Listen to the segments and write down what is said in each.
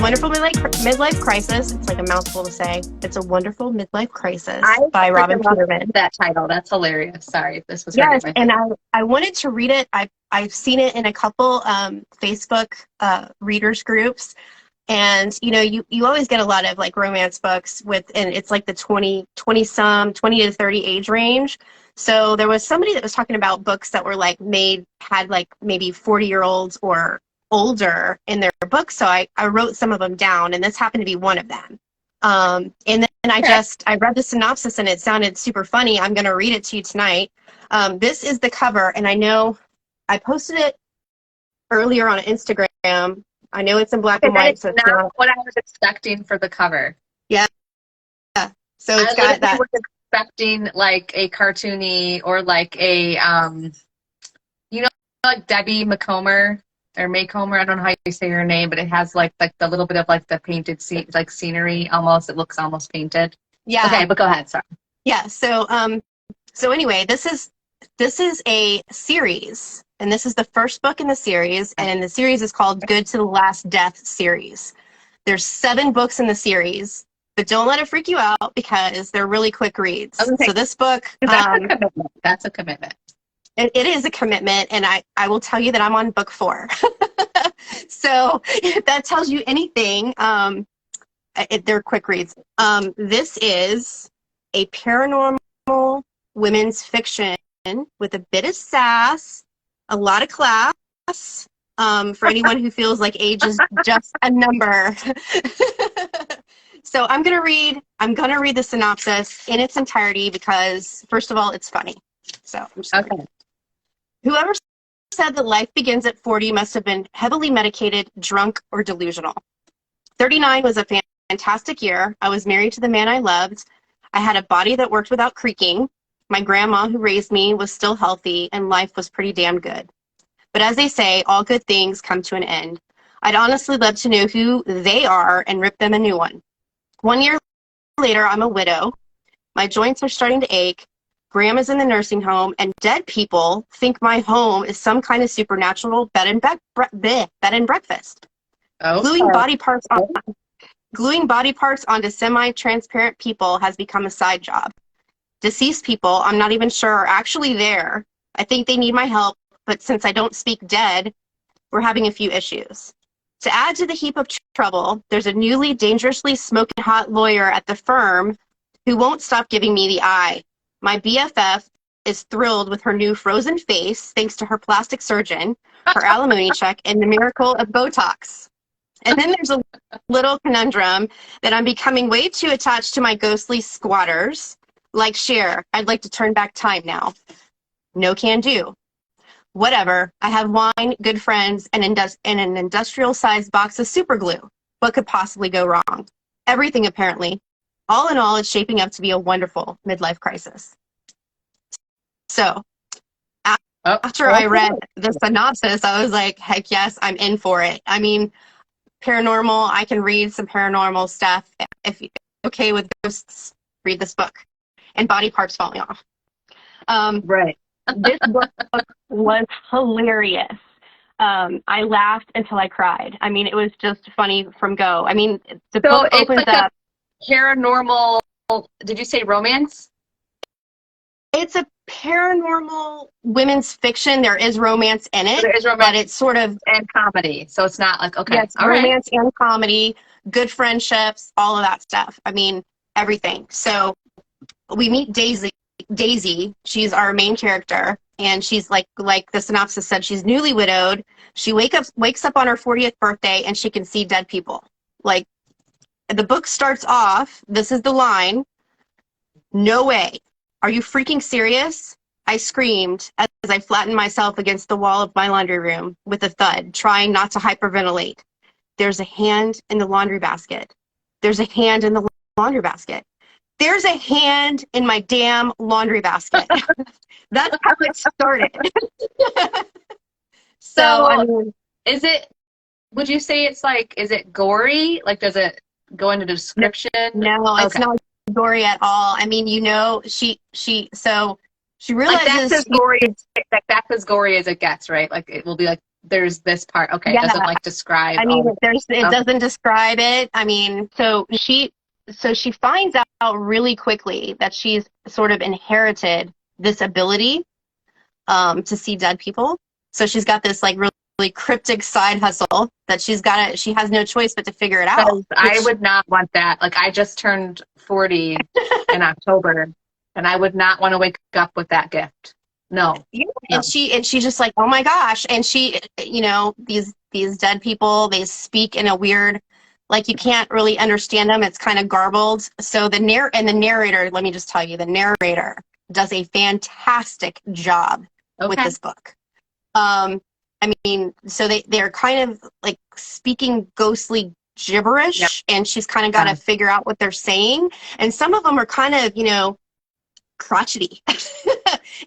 Wonderful Midlife Crisis. It's like a mouthful to say. It's a Wonderful Midlife Crisis I by Robyn freaking love Peterman. that title. That's hilarious. Sorry, this was Yes, hurting my and face. I wanted to read it. I've seen it in a couple Facebook readers groups. And, you know, you always get a lot of like romance books and it's like the 20 to 30 age range. So there was somebody that was talking about books that were like had like maybe 40-year-olds or older in their books. So I wrote some of them down, and this happened to be one of them. And then I read the synopsis and it sounded super funny. I'm going to read it to you tonight. This is the cover, and I know I posted it earlier on Instagram. I know it's in black and white, so it's not what I was expecting for the cover. Yeah. So it's got that. I was expecting like a cartoony or like a, you know, like Debbie McComber or Maycomer. I don't know how you say her name, but it has like the little bit of like the painted scenery almost. It looks almost painted. Yeah. Okay, but go ahead. Sorry. Yeah. So anyway, this is a series. And this is the first book in the series, and the series is called Good to the Last Death series. There's 7 books in the series, but don't let it freak you out because they're really quick reads. So this book... That's a commitment. That's a commitment. It is a commitment, and I will tell you that I'm on book 4. So if that tells you anything, they're quick reads. This is a paranormal women's fiction with a bit of sass, a lot of class, for anyone who feels like age is just a number. So I'm gonna read the synopsis in its entirety because, first of all, it's funny. So I'm just okay. Whoever said that life begins at 40 must have been heavily medicated, drunk, or delusional. 39 was a fantastic year. I was married to the man I loved. I had a body that worked without creaking. My grandma who raised me was still healthy, and life was pretty damn good. But as they say, all good things come to an end. I'd honestly love to know who they are and rip them a new one. 1 year later, I'm a widow. My joints are starting to ache. Grandma's in the nursing home, and dead people think my home is some kind of supernatural bed and breakfast. Oh, Gluing body parts onto semi-transparent people has become a side job. Deceased people, I'm not even sure, are actually there. I think they need my help, but since I don't speak dead, we're having a few issues. To add to the heap of trouble, there's a newly dangerously smoking hot lawyer at the firm who won't stop giving me the eye. My BFF is thrilled with her new frozen face thanks to her plastic surgeon, her alimony check, and the miracle of Botox. And then there's a little conundrum that I'm becoming way too attached to my ghostly squatters. Like Cher, I'd like to turn back time now. No can do. Whatever. I have wine, good friends, and an industrial-sized box of super glue. What could possibly go wrong? Everything, apparently. All in all, it's shaping up to be a wonderful midlife crisis. So, after I read the synopsis, I was like, heck yes, I'm in for it. I mean, paranormal, I can read some paranormal stuff. If you're okay with ghosts, read this book. And body parts falling off. Right. This book was hilarious. I laughed until I cried. I mean, it was just funny from go. I mean, the book opens up. Paranormal, did you say romance? It's a paranormal women's fiction. There is romance in it. So there is romance, but it's sort of... And comedy. So it's not like, okay. Yes, romance and comedy, good friendships, all of that stuff. I mean, everything. So we meet Daisy. She's our main character, and she's like the synopsis said, she's newly widowed. She wakes up on her 40th birthday, and she can see dead people. Like, the book starts off, this is the line, "No way. Are you freaking serious?" I screamed as I flattened myself against the wall of my laundry room with a thud, trying not to hyperventilate. There's a hand in the laundry basket. There's a hand in the laundry basket. There's a hand in my damn laundry basket. That's how it started. So, I mean, would you say it's like, is it gory? Like, does it go into description? No, it's not gory at all. I mean, you know, she realizes that's as gory as it gets, right? Like, it will be like there's this part. Okay, it Yeah, doesn't like describe I all mean, the it okay. doesn't describe it. I mean, so she finds out really quickly that she's sort of inherited this ability to see dead people. So she's got this like really cryptic side hustle that she has no choice but to figure it out, Because I which would not want that. Like I just turned 40 in October, and I would not want to wake up with that gift. No, yeah, no. and she's just like, oh my gosh. And she, these dead people, they speak in a weird, like you can't really understand them. It's kind of garbled. So the narrator, let me just tell you, the narrator does a fantastic job with Okay. this book. I mean, so they're kind of like speaking ghostly Yeah. gibberish, and she's kind of got to figure out what they're saying. And some of them are kind of, crotchety.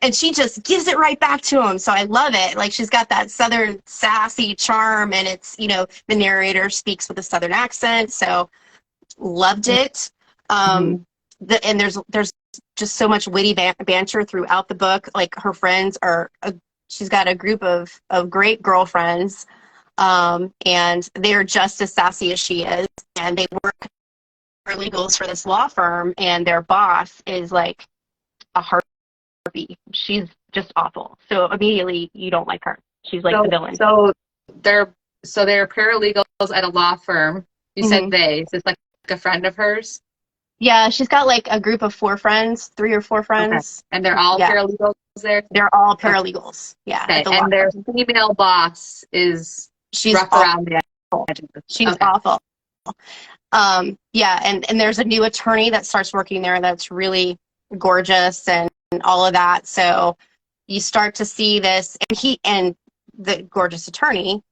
And she just gives it right back to him. So I love it. Like she's got that southern sassy charm, and it's, the narrator speaks with a southern accent. So loved it. Mm-hmm. And there's just so much witty banter throughout the book. Like her friends she's got a group of great girlfriends, and they're just as sassy as she is, and they work paralegals for this law firm, and their boss is like a harpy. She's just awful. So immediately you don't like her. She's like the villain. So they're paralegals at a law firm. You said Mm-hmm. they. So it's like a friend of hers. Yeah, she's got like a group of 3 or 4 Okay. friends. And they're all Yeah, paralegals there. they're all paralegals. Yeah, Okay. at the law And their firm. female boss is She's rough awful. around the edges. She's Okay. awful. Yeah, and there's a new attorney that starts working there that's really gorgeous and all of that. So you start to see this, and the gorgeous attorney,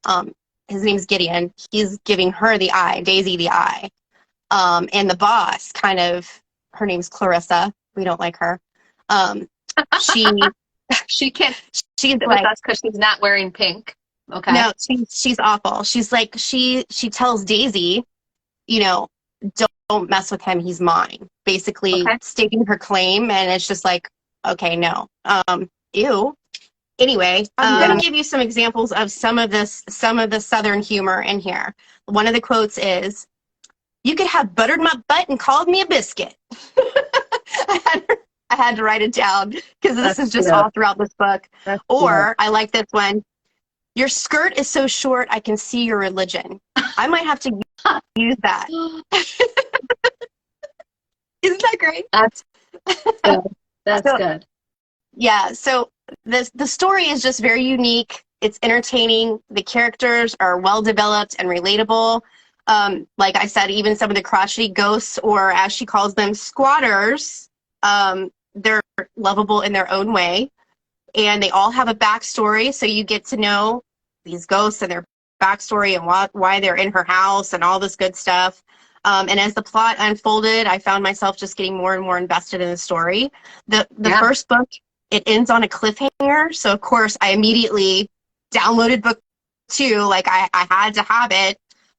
his name's Gideon. He's giving her the eye, Daisy the eye. And the boss her name's Clarissa. We don't like her. She She can't she's sit with like, us because she's not wearing pink. Okay. no, she's awful. She's like, she tells Daisy, you know, don't mess with him. He's mine. Basically Okay. stating her claim, and it's just like, okay, no, ew. Anyway, I'm going to give you some examples of some of the Southern humor in here. One of the quotes is, "You could have buttered my butt and called me a biscuit." I had to write it down because this is just all throughout this book. Or I like this one. "Your skirt is so short, I can see your religion." I might have to use that. Isn't that great? That's good. That's So, good. yeah, so the story is just very unique. It's entertaining. The characters are well developed and relatable. Like I said, even some of the crotchety ghosts, or as she calls them, squatters, they're lovable in their own way. And they all have a backstory, so you get to know these ghosts and their backstory and why they're in her house and all this good stuff. And as the plot unfolded, I found myself just getting more and more invested in the story. The first book, it ends on a cliffhanger, so of course I immediately downloaded book 2. Like I had to have it,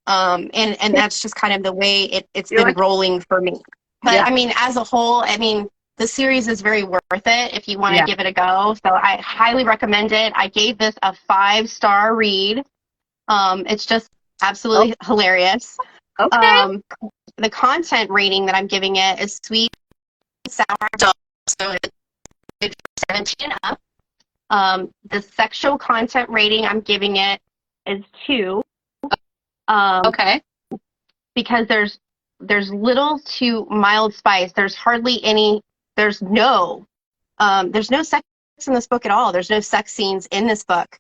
and that's just kind of the way it's been rolling for me. But I mean, as a whole, I mean, the series is very worth it if you want to give it a go. So I highly recommend it. I gave this a 5-star read. It's just absolutely hilarious. Okay. The content rating that I'm giving it is sweet, sour, adult, so it's 17 and up. The sexual content rating I'm giving it is 2. Okay. Because there's little to mild spice. There's hardly any. There's no sex in this book at all. There's no sex scenes in this book.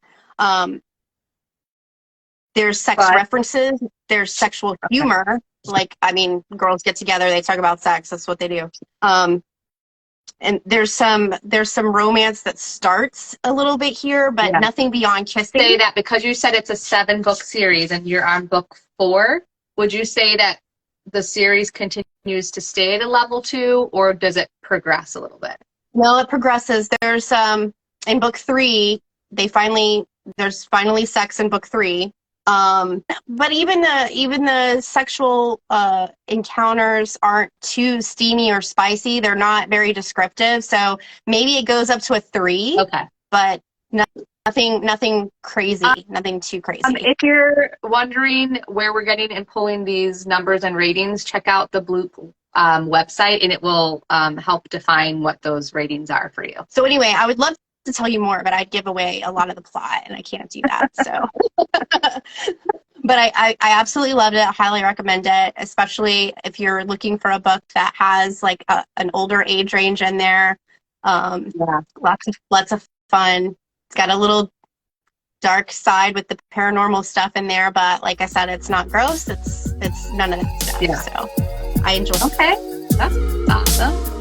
There's sex references. There's sexual humor. Like, I mean, girls get together, they talk about sex. That's what they do. And there's some romance that starts a little bit here, but nothing beyond kissing. Say that because you said it's a 7-book series and you're on book 4. Would you say that the series continues to stay at a level 2, or does it progress a little bit? No, it progresses. There's in book 3, there's finally sex in book 3. But even the sexual encounters aren't too steamy or spicy. They're not very descriptive. So maybe it goes up to a 3. Okay. But nothing crazy, nothing too crazy. If you're wondering where we're getting and pulling these numbers and ratings, check out the Bloop website, and it will help define what those ratings are for you. So anyway, I would love to tell you more, but I'd give away a lot of the plot, and I can't do that. So, but I absolutely loved it. I highly recommend it, especially if you're looking for a book that has like an older age range in there. Yeah. Lots of fun. It's got a little dark side with the paranormal stuff in there, but like I said, it's not gross. It's none of that stuff. Yeah. So I enjoyed it. Okay, that's awesome.